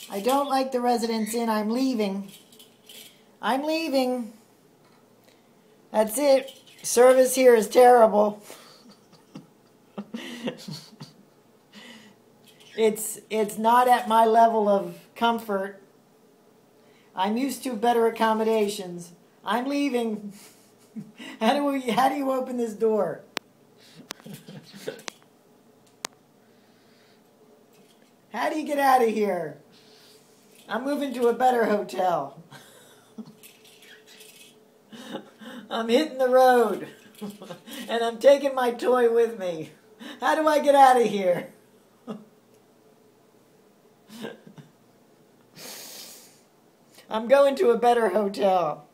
I don't like the Residence Inn. I'm leaving. I'm leaving. That's it. Service here is terrible. It's not at my level of comfort. I'm used to better accommodations. I'm leaving. How do you open this door? How do you get out of here? I'm moving to a better hotel. I'm hitting the road. And I'm taking my toy with me. How do I get out of here? I'm going to a better hotel.